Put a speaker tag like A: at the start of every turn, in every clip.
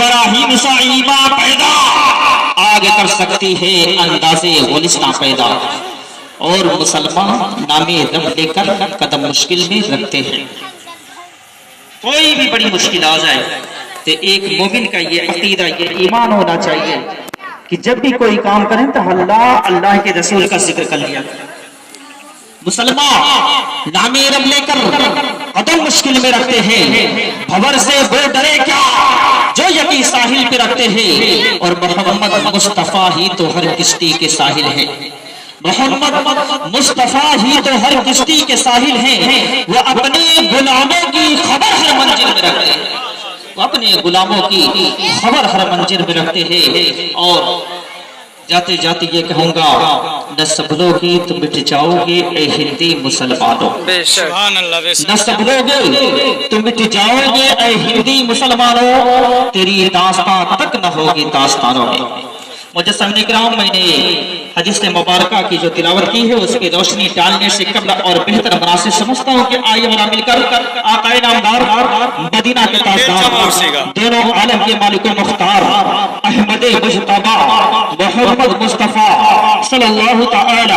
A: ابراہیم سا ایمان پیدا آگے کر سکتی ہے اندازے غلستہ پیدا، اور مسلمان نام رب لے کر قدم مشکل میں رکھتے ہیں۔ کوئی بھی بڑی مشکل آ جائے تو ایک مومن کا یہ عقیدہ، یہ ایمان ہونا چاہیے کہ جب بھی کوئی کام کریں تو اللہ کے رسول کا ذکر کر لیا۔ مسلمان نام رب لے کر قدم مشکل میں رکھتے ہیں، بھور سے وہ ڈرے کیا جو یقین ساحل پہ رکھتے ہیں، اور محمد مصطفیٰ ہی تو ہر کشتی کے ساحل ہے، محمد مصطفیٰ ہی تو ہر کشتی کے ساحل ہیں، وہ اپنے غلاموں کی خبر ہر منزل میں رکھتے ہیں، وہ اپنے غلاموں کی خبر ہر منزل میں رکھتے ہیں۔ اور جاتے جاتے یہ کہوں گا، نہ سبلو گے تو مٹ جاؤ گے اے ہندی مسلمانوں، نہ سبلو گے تو مٹ جاؤ گے اے ہندی مسلمانوں، تیری داستان تک نہ ہوگی داستانوں میں۔ مجسم اکرام، میں نے حدیث مبارکہ کی جو تلاوت کی ہے اس کی روشنی ڈالنے سے قبل اور بہتر مناسب سمجھتا ہوں کہ آئیے والا مل کر آقا نامدار مدینہ کے تاجدار، دونوں عالم کے مالک و مختار احمد مجتبی محمد مصطفیٰ صلی اللہ تعالی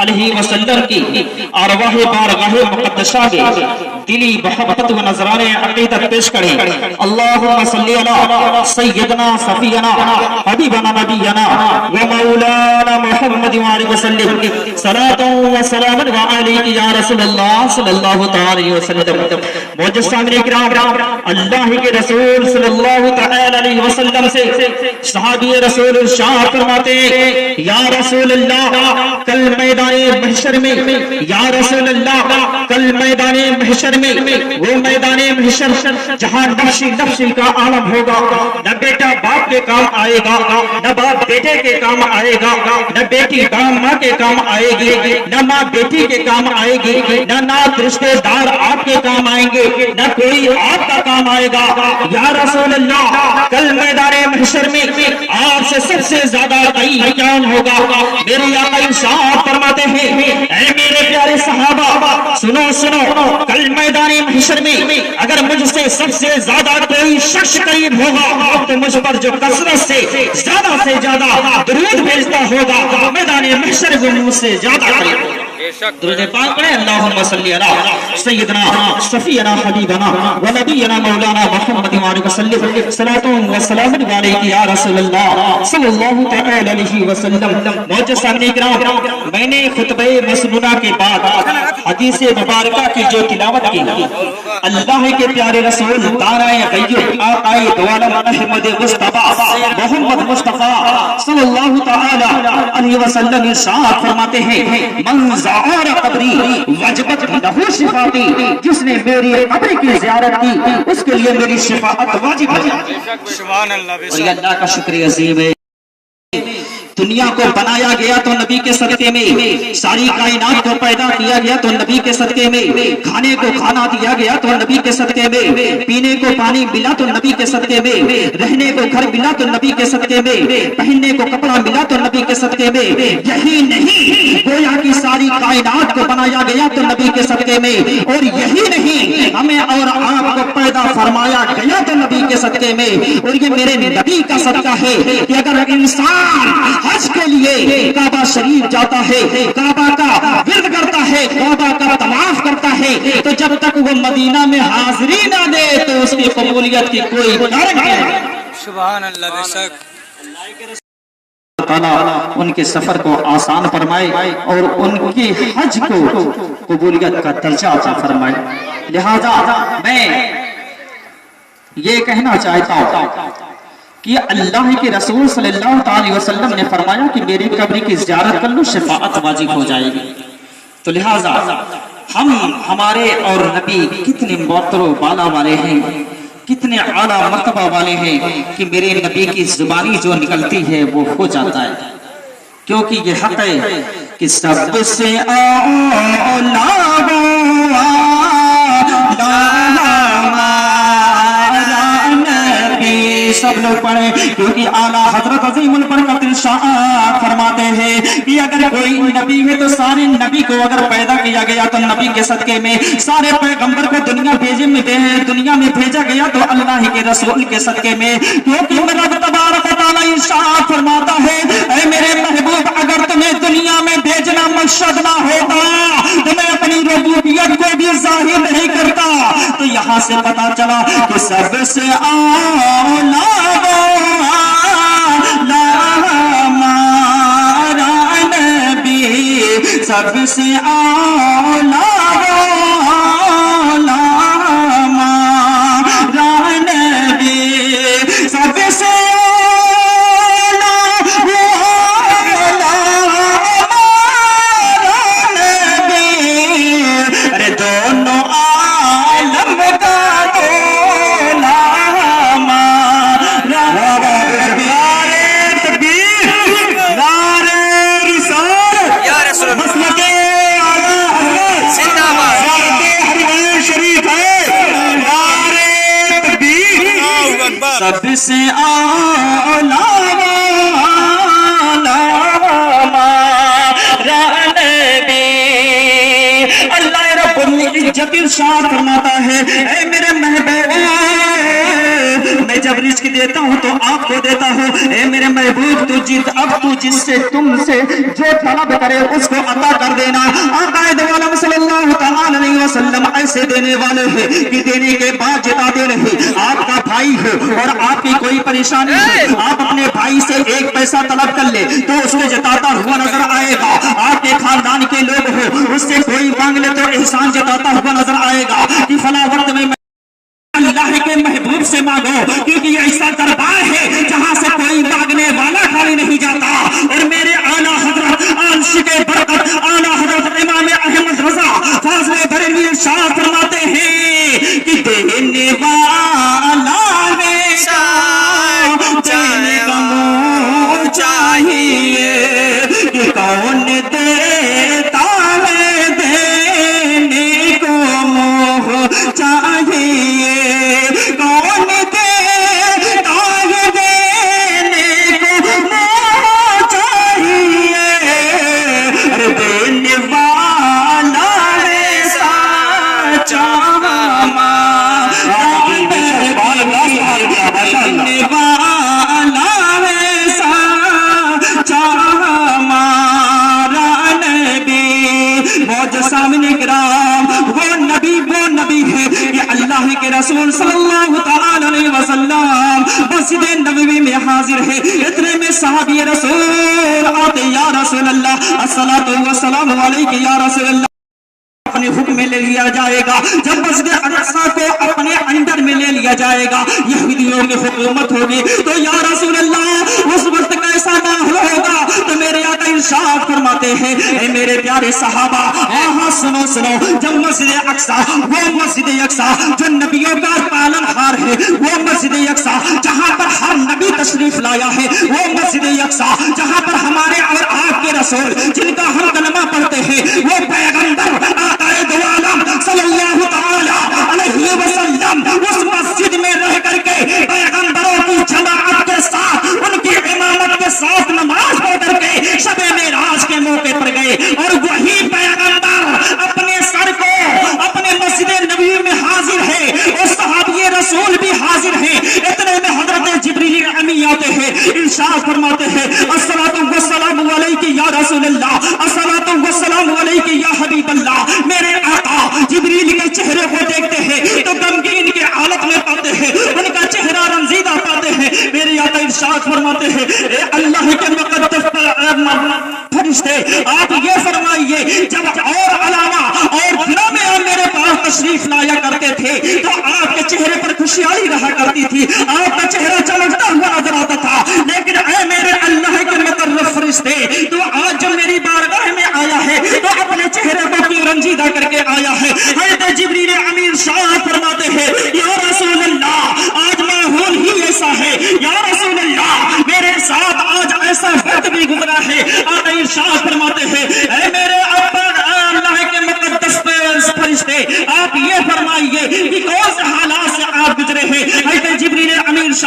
A: علیہ وسلم کی ارواح بارگاہ مقدسہ میں دلی محبت و نذرانے عقیدت پیش کریں۔ اللہم صلی علی سیدنا صفینا حبیبنا نبینا ومولانا محمد وآلہ وسلم، صلاۃ و سلام علیک یا رسول اللہ صلی اللہ تعالی وسلم۔ معزز سامعین کرام، اللہ کے رسول صلی اللہ تعالی علیہ وسلم سے صحابی رسول ارشاد فرماتے ہیں، یا رسول اللہ کل میدان محشر میں، یا رسول اللہ کل میدان محشر میں، وہ میدان محشر جہاں نفسی نفسی کا عالم ہوگا، نہ بیٹا باپ کے کام آئے گا، نہ باپ بیٹے کے کام آئے گا، نہ بیٹی ماں کے کام آئے گی، نہ ماں بیٹی کے کام آئے گی، نہ نات رشتے دار آپ کے کام آئیں گے، نہ کوئی آپ کا کام آئے گا۔ یا رسول اللہ کل میدان محشر میں آپ سے سب سے زیادہ قریب کون ہوگا؟ میرے آقا ارشاد فرماتے ہیں، اے میرے پیارے صحابہ سنو سنو، کل میدان محشر میں اگر مجھ سے سب سے زیادہ کوئی شخص قریب ہوگا تو مجھ پر جو کثرت سے زیادہ درود بھیجتا ہوگا میدان محشر میں مجھ سے زیادہ قریب ہوگا۔ درود پاک پڑھیں، اللہم صلی علی سیدنا صفینا حبیبنا و نبینا مولانا محمد وآلہ وسلم، صلاۃ و سلام علیک یا رسول اللہ صلی اللہ تعالی علیہ وسلم۔ معزز سامعین کرام، میں نے خطبہ مسنونہ کے بعد حدیث مبارکہ کی جو تلاوت کی، اللہ کے پیارے رسول دانائے غیب آقا دو عالم احمد مصطفیٰ محمد مصطفیٰ صلی اللہ تعالی علیہ وسلم ارشاد فرماتے ہیں، من زار قبری وجبت لہ شفاعتی، جس نے میری قبر کی زیارت کی اس کے لیے میری شفاعت واجب ہے۔
B: سبحان اللہ۔
A: اور یہ اللہ کا شکر عظیم ہے، دنیا کو بنایا گیا تو نبی کے صدقے میں، ساری کائنات کو پیدا کیا گیا تو نبی کے صدقے میں، کھانے کو کھانا دیا گیا تو نبی کے صدقے میں، پینے کو پانی ملا تو نبی کے صدقے میں، رہنے کو گھر ملا تو نبی کے صدقے میں، پہننے کو کپڑا ملا تو نبی کے صدقے میں۔ یہی نہیں، گویا کی ساری کائنات کو بنایا گیا تو نبی کے صدقے میں، اور یہی نہیں، ہمیں اور آپ کو پیدا فرمایا گیا تو نبی کے صدقے میں۔ اور یہ میرے نبی کا صدقہ ہے کہ اگر انسان حج کے لیے کعبہ شریف جاتا ہے، کعبہ کا ورد کرتا ہے، کعبہ کا طواف کرتا ہے، تو جب تک وہ مدینہ میں حاضری نہ دے تو اس کی قبولیت کی کوئی گارنٹی نہیں۔
B: سبحان اللہ۔ بے شک
A: تعالیٰ ان کے سفر کو آسان فرمائے اور ان کی حج کو قبولیت کا درجہ عطا فرمائے۔ لہذا میں یہ کہنا چاہتا ہوں کہ اللہ کے رسول صلی اللہ تعالی وسلم نے فرمایا کہ میری قبر کی زیارت کر لو، شفاعت واجب ہو جائے گی۔ تو لہٰذا ہم ہمارے اور نبی کتنے مرتبہ بالا والے ہیں، کتنے اعلیٰ مرتبہ والے ہیں کہ میرے نبی کی زبانی جو نکلتی ہے وہ ہو جاتا ہے، کیونکہ یہ حق ہے کہ سب سے سب لوگ پڑھیں، کیونکہ اعلیٰ حضرت عظیم البرکت ارشاد فرماتے ہیں کہ اگر کوئی نبی ہے تو سارے نبی کو اگر پیدا کیا گیا تو نبی کے صدقے میں سارے پیغمبر کو دنیا میں بھیجا گیا تو اللہ کے رسول کے صدقے میں، کیونکہ رب تبارک و تعالی ارشاد فرماتا ہے اے میرے محبوب اگر تمہیں دنیا میں بھیجنا مقصد نہ ہوتا تو میں اپنی ربوبیت کو بھی ظاہر نہیں کرتا۔ تو یہاں سے پتا چلا کہ سب سے اعلیٰ ہمارا نبی، سب سے اعلیٰ سب سے اعلیٰ ہمارا نبی۔ اللہ رب العزت ارشاد فرماتا ہے اے میرے محبوب میں جب رزق دیتا ہوں تو آپ کو دیتا ہوں، اے میرے محبوب تو جس سے تم سے جو طلب کرے اس کو عطا کر دینا۔ آقا دو عالم صلی اللہ تعالی علیہ وسلم ایسے دینے والے ہیں کہ دینے کے بعد جتاتے رہے۔ آپ کا بھائی ہے اور آپ کی کوئی پریشانی ہے، آپ اپنے بھائی سے ایک پیسہ طلب کر لے تو اس کو جتاتا ہوا نظر آئے گا۔ آپ کے خاندان کے لوگ ہو اس سے کوئی مانگ لے تو احسان جتاتا ہوا نظر آئے گا کہ فلاں وقت میں اللہ کے محبوب سے مانگو، کیونکہ یہ ایسا دربار ہے جہاں سے کوئی مانگنے والا خالی نہیں جاتا۔ اور میرے اعلیٰ حضرت عاشق برکت اعلیٰ حضرت امام احمد رضا فاضل بریلوی ارشاد فرماتے ہیں کہ دینے والا ہمیشہ دینے کا منہ چاہیے، کہ کون دیتا ہے دینے کو منہ چاہیے، کون دیتا ہے دینے کو منہ چاہیے، ارے دینے والا ہے سچا ہمارا نبی، دینے والا ہے سچا ہمارا نبی۔ موجود سامنے کرام وہ نبی ہے کہ اللہ کے رسول صلی اللہ تعالی علیہ وسلم مسجد نبوی میں حاضر ہے۔ اتنے میں صحابی رسول آتے یا رسول اللہ الصلاۃ والسلام علیک یا رسول اللہ، اپنے حکم میں لے لیا جائے گا۔ جب مسجد اقصی کو اپنے انڈر میں لے لیا جائے گا، یہودیوں کی حکومت ہوگی، تو یا رسول اللہ اس وقت کیسا ماحول ہوگا؟ تو میرے آقا ارشاد فرماتے ہیں اے میرے پیارے صحابہ ہاں سنو، جب مسجد اقصی، وہ مسجد اقصی جو نبیوں کا پالن ہار ہے، وہ مسجد اقصی جہاں پر ہر نبی تشریف لایا ہے، وہ مسجد اقصی جہاں پر ہمارے اور آپ کے رسول جن کا ہم کلمہ پڑھتے ہیں، وہ پیغمبر دو عالم صلی اللہ تعالی علیہ وسلم اس مسجد میں رہ کر کے پیغمبروں کی جماعت کے ساتھ ان کی امامت کے ساتھ نماز پڑھ کر کے شب معراج کے موقع پر گئے، اور وہی پیغمبر اپنے سر کو اپنے مسجد نبی میں حاضر ہے اور صحابی رسول بھی حاضر ہیں۔ اتنے میں حضرت جبریل امی آتے ہیں، ارشاد فرماتے ہیں الصلاۃ والسلام علیک یا رسول اللہ، الصلاۃ والسلام علیک یا حبیب اللہ۔ میرے آقا جبریل کے چہرے کو دیکھتے ہیں تو غمگین کی حالت میں پاتے ہیں، ان کا چہرہ رنجیدہ پاتے ہیں۔ میرے آقا ارشاد فرماتے ہیں اے اللہ کے مقدس فرشتے آپ یہ فرمائیے جب اور علامہ اور دنوں میں آپ میرے پاس تشریف لایا کرتے تھے تو آپ کے چہرے پر خوشحالی رہا کرتی تھی، آپ کا چہرہ چمکتا ہوا نظر آتا تھا، لیکن اے میرے اللہ کے مقرب فرشتے تو آج جب میری بارگاہ میں آیا ہے تو اپنے چہرے کو کیوں رنجیدہ کر کے آیا ہے؟ حضرت جبریل امیر شاہ فرماتے ہیں یا رسول اللہ آج ماحول ہی ایسا ہے، یا رسول اللہ میرے ساتھ آج ایسا وقت بھی گزرا ہے۔ آقا ارشاد فرماتے ہیں اے میرے اللہ کے مقدس فرشتے آپ یہ فرمائیے کہ کون سے حالات سے آپ گزرے ہیں؟ حضرت جبریل امیر شاہ